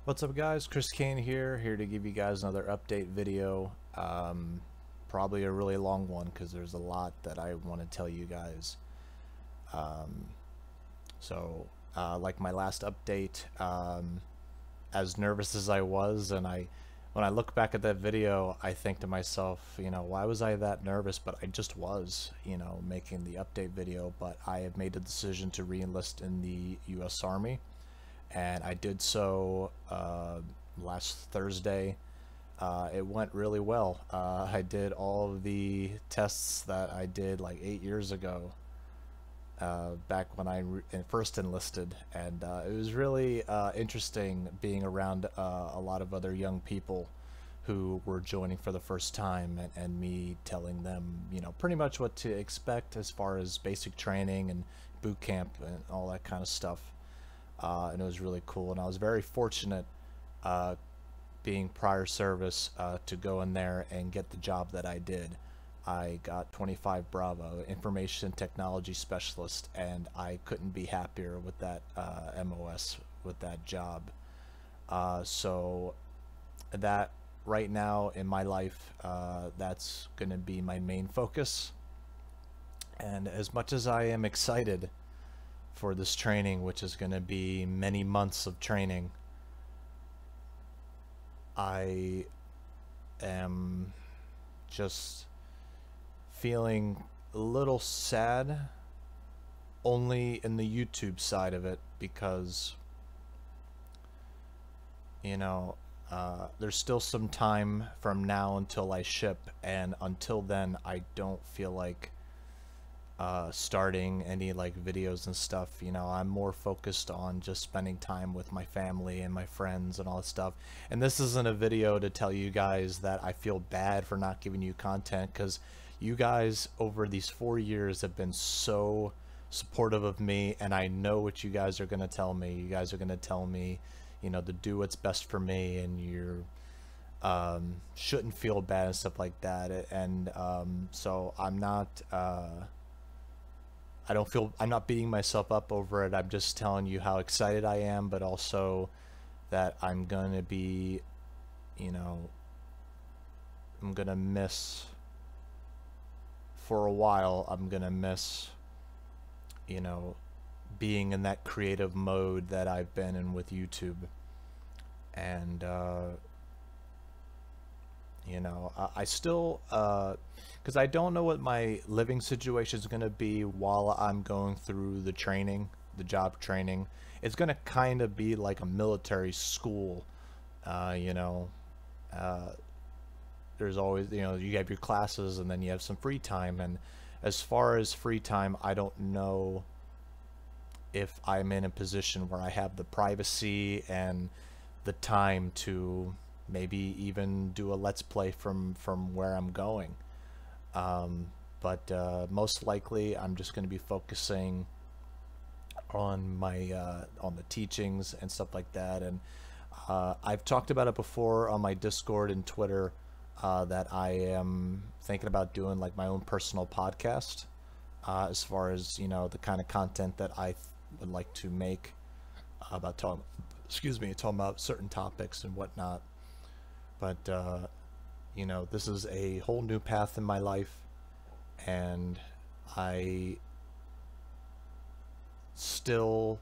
What's up guys, CAINE here to give you guys another update video. Probably a really long one because there's a lot that I want to tell you guys. Um, like my last update, as nervous as I was, and when I look back at that video, I think to myself, why was I that nervous? But I just was, making the update video. But I have made a decision to re-enlist in the U.S. Army, and I did so last Thursday. It went really well. I did all of the tests that I did like 8 years ago, back when I first enlisted, and it was really interesting being around a lot of other young people who were joining for the first time, and me telling them, pretty much what to expect as far as basic training and boot camp and all that kind of stuff. And it was really cool, and I was very fortunate, being prior service, to go in there and get the job that I did. I got 25 Bravo, Information Technology Specialist, and I couldn't be happier with that MOS, with that job. So that right now in my life, that's going to be my main focus. And as much as I am excited for this training, which is going to be many months of training, I am just feeling a little sad, only in the YouTube side of it, because there's still some time from now until I ship, and until then I don't feel like starting any like videos and stuff. I'm more focused on just spending time with my family and my friends and all that stuff. And this isn't a video to tell you guys that I feel bad for not giving you content, because you guys over these 4 years have been so supportive of me, and I know what you guys are going to tell me. You guys are going to tell me, to do what's best for me, and you're shouldn't feel bad and stuff like that. And so I'm not I'm not beating myself up over it. I'm just telling you how excited I am, but also that I'm gonna be, I'm gonna miss, for a while, I'm gonna miss, being in that creative mode that I've been in with YouTube. And I still, because I don't know what my living situation is going to be while I'm going through the training, the job training. It's going to kind of be like a military school. There's always, you have your classes, and then you have some free time. And as far as free time, I don't know if I'm in a position where I have the privacy and the time to maybe even do a let's play from where I'm going. But most likely I'm just going to be focusing on my on the teachings and stuff like that. And I've talked about it before on my Discord and Twitter, that I am thinking about doing like my own personal podcast, as far as the kind of content that I would like to make, about talking about certain topics and whatnot. But this is a whole new path in my life, and I still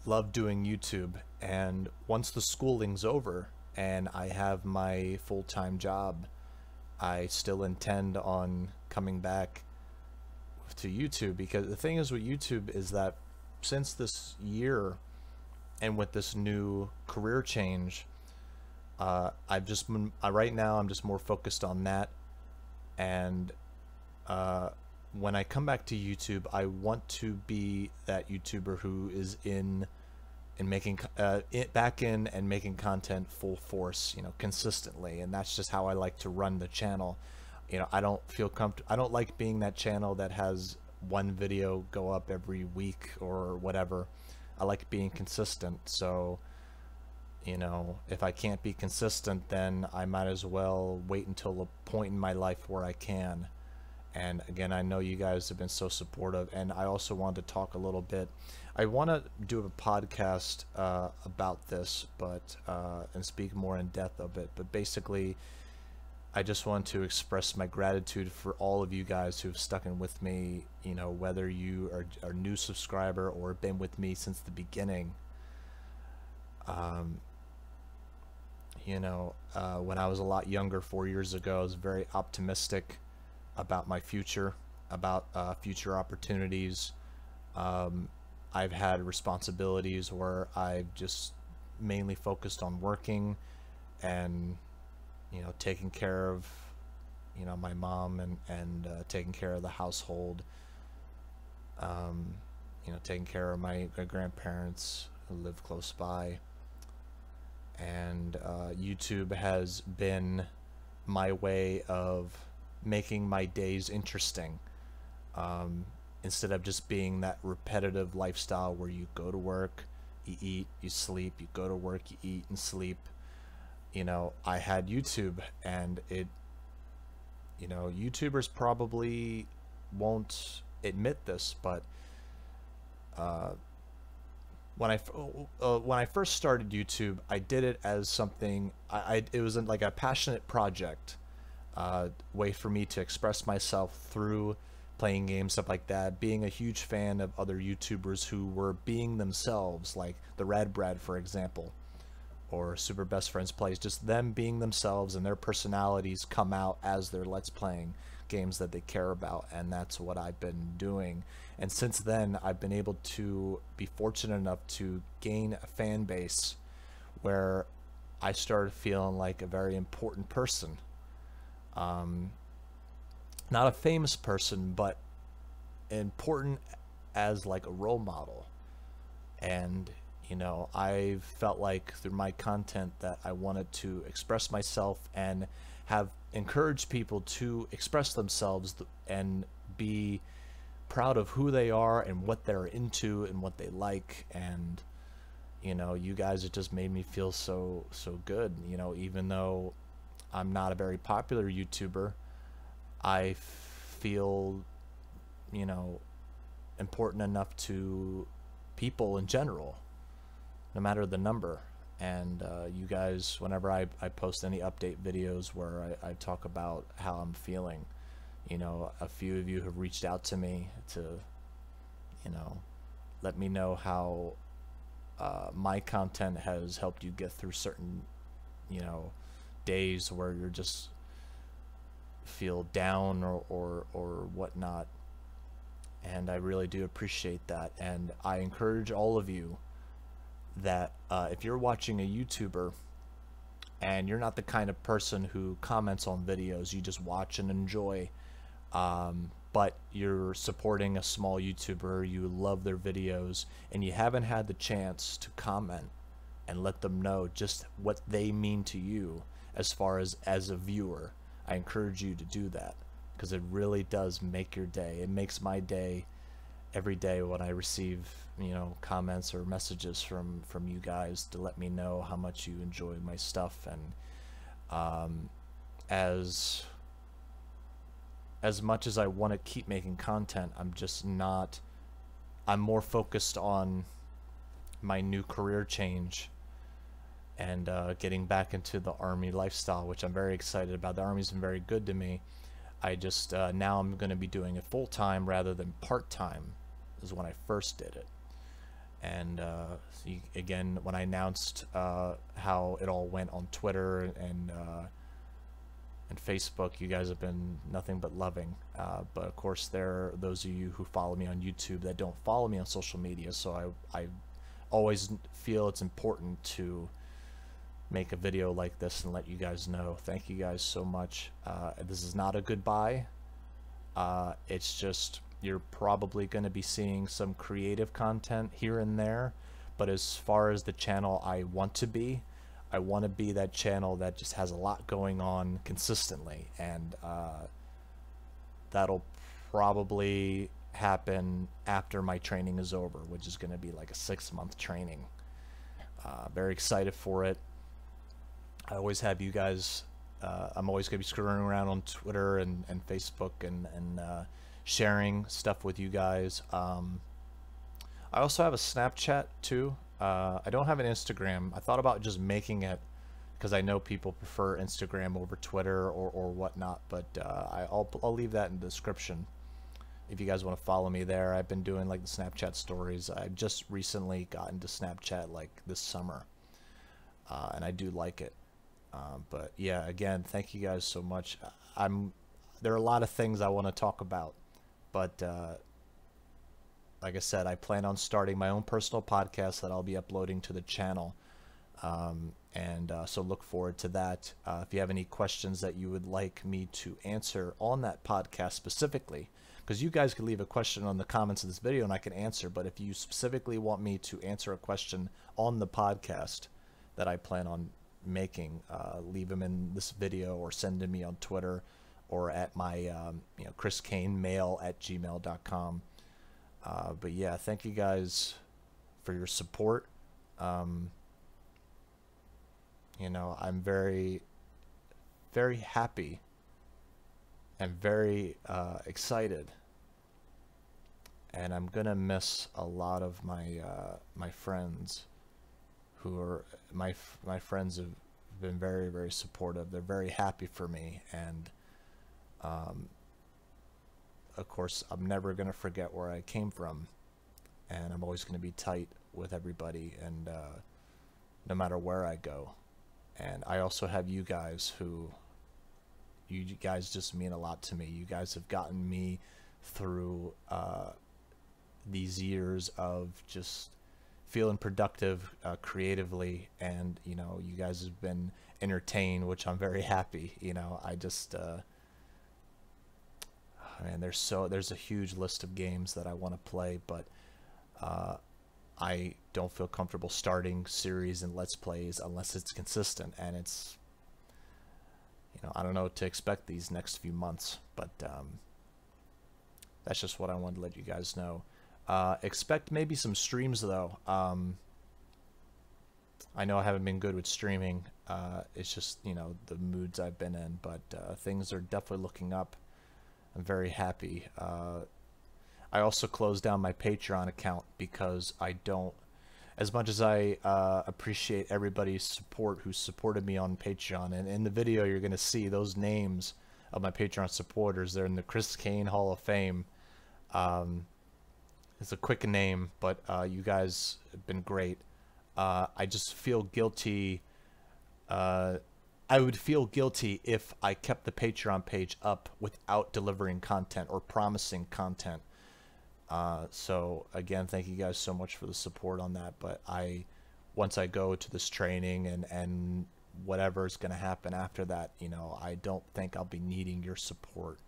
love doing YouTube. And once the schooling's over and I have my full-time job, I still intend on coming back to YouTube, because the thing is with YouTube is that since this year, and with this new career change, I've just been, right now I'm just more focused on that. And when I come back to YouTube, I want to be that YouTuber who is making back in and making content full force, consistently. And that's just how I like to run the channel. I don't feel comfortable. I don't like being that channel that has one video go up every week or whatever. I like being consistent. So if I can't be consistent, then I might as well wait until a point in my life where I can. And again, I know you guys have been so supportive, and I also wanted to talk a little bit I want to do a podcast about this, but and speak more in depth of it. But basically, I just want to express my gratitude for all of you guys who've stuck in with me. You know, whether you are a new subscriber or been with me since the beginning. You know, when I was a lot younger, 4 years ago, I was very optimistic about my future, about future opportunities. I've had responsibilities where I've just mainly focused on working and, you know, taking care of, you know, my mom and taking care of the household. You know, taking care of my grandparents who live close by. And YouTube has been my way of making my days interesting. Instead of just being that repetitive lifestyle where you go to work, you eat, you sleep, you go to work, you eat and sleep. You know, I had YouTube, and it, you know, YouTubers probably won't admit this, but when I first started YouTube, I did it as something, it was like a passionate project, way for me to express myself through playing games, stuff like that, being a huge fan of other YouTubers who were being themselves, like the Rad Brad, for example, or Super Best Friends Plays, just them being themselves and their personalities come out as they're Let's Playing games that they care about, and that's what I've been doing. And since then, I've been able to be fortunate enough to gain a fan base where I started feeling like a very important person. Not a famous person, but important as like a role model. And, you know, I felt like through my content that I wanted to express myself and have encouraged people to express themselves and be proud of who they are and what they're into and what they like. And, you know, you guys have just made me feel so good. You know, even though I'm not a very popular YouTuber, I feel, you know, important enough to people in general, no matter the number. And you guys, whenever I post any update videos where I talk about how I'm feeling, you know, a few of you have reached out to me to, you know, let me know how my content has helped you get through certain, you know, days where you're just feel down or whatnot. And I really do appreciate that. And I encourage all of you that if you're watching a YouTuber and you're not the kind of person who comments on videos, you just watch and enjoy, but you're supporting a small YouTuber, you love their videos, and you haven't had the chance to comment and let them know just what they mean to you as far as a viewer, I encourage you to do that, because it really does make your day. It makes my day every day when I receive, you know, comments or messages from you guys to let me know how much you enjoy my stuff. And as much as I want to keep making content, I'm just not, I'm more focused on my new career change and getting back into the Army lifestyle, which I'm very excited about. The Army's been very good to me. I just, now I'm going to be doing it full-time rather than part-time, is when I first did it. And again, when I announced how it all went on Twitter and Facebook, you guys have been nothing but loving. But of course, there are those of you who follow me on YouTube that don't follow me on social media, so I always feel it's important to make a video like this and let you guys know. Thank you guys so much. This is not a goodbye. It's just, you're probably going to be seeing some creative content here and there, but as far as the channel I want to be that channel that just has a lot going on consistently, and that'll probably happen after my training is over, which is going to be like a 6-month training. Very excited for it. I always have you guys, I'm always going to be screwing around on Twitter and Facebook and sharing stuff with you guys. I also have a Snapchat too. I don't have an Instagram. I thought about just making it because I know people prefer Instagram over Twitter or whatnot, but I'll leave that in the description if you guys want to follow me there. I've been doing like the Snapchat stories. I just recently got into Snapchat like this summer, and I do like it. But yeah, again, thank you guys so much. There are a lot of things I want to talk about, but like I said, I plan on starting my own personal podcast that I'll be uploading to the channel. So look forward to that. If you have any questions that you would like me to answer on that podcast specifically, because you guys can leave a question on the comments of this video and I can answer, but if you specifically want me to answer a question on the podcast that I plan on making, leave them in this video or send them to me on Twitter or at my chriscainemail@gmail.com. But yeah, thank you guys for your support. I'm very, very happy and very excited, and I'm gonna miss a lot of my friends who are my friends have been very, very supportive. They're very happy for me, and of course I'm never gonna forget where I came from, and I'm always gonna be tight with everybody, and no matter where I go. And I also have you guys you guys just mean a lot to me. You guys have gotten me through these years of just feeling productive creatively, and you guys have been entertained, which I'm very happy. I just man, there's a huge list of games that I want to play, but I don't feel comfortable starting series and let's plays unless it's consistent, and it's I don't know what to expect these next few months, but that's just what I wanted to let you guys know. Expect maybe some streams though. I know I haven't been good with streaming. It's just the moods I've been in, but things are definitely looking up. I'm very happy. I also closed down my Patreon account because I don't, as much as I appreciate everybody's support who supported me on Patreon, and in the video you're going to see those names of my Patreon supporters. They're in the Chris Caine Hall of Fame. It's a quick name, but you guys have been great. I just feel guilty. I would feel guilty if I kept the Patreon page up without delivering content or promising content. So again, thank you guys so much for the support on that. But once I go to this training and whatever is going to happen after that, I don't think I'll be needing your support,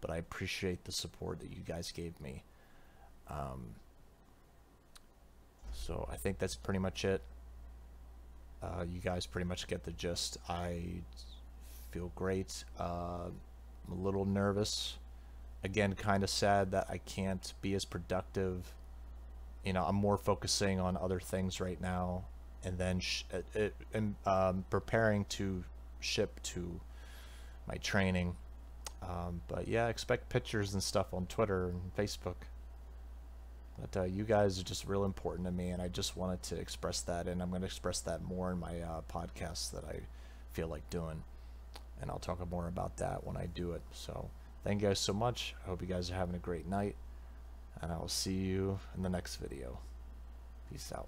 but I appreciate the support that you guys gave me. So I think that's pretty much it. You guys pretty much get the gist. I feel great. I'm a little nervous. Again, kind of sad that I can't be as productive. I'm more focusing on other things right now, and then preparing to ship to my training. But yeah, expect pictures and stuff on Twitter and Facebook. But you guys are just real important to me, and I just wanted to express that, and I'm going to express that more in my podcast that I feel like doing. And I'll talk more about that when I do it. So thank you guys so much. I hope you guys are having a great night, and I will see you in the next video. Peace out.